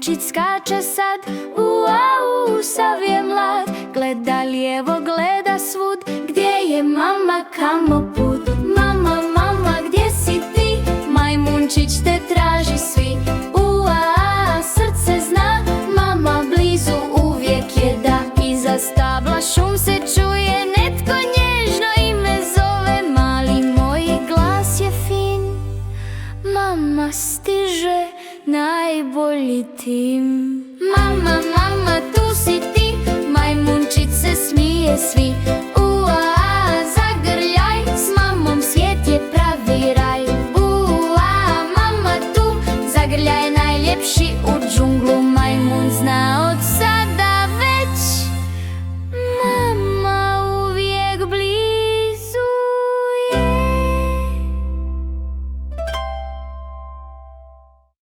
Majmunčić skače sad, uau, sav je mlad. Gleda lijevo, gleda svud, gdje je mama, kamo put? Mama, mama, gdje si ti? Majmunčić te traži svi. Ua, srce zna, mama blizu uvijek je da. Iza stabla šum se čuje, netko nježno ime zove. Mali moj glas je fin, mama stiže, najbolji tim. Mama, mama, tu si ti, majmunčić se smije svi.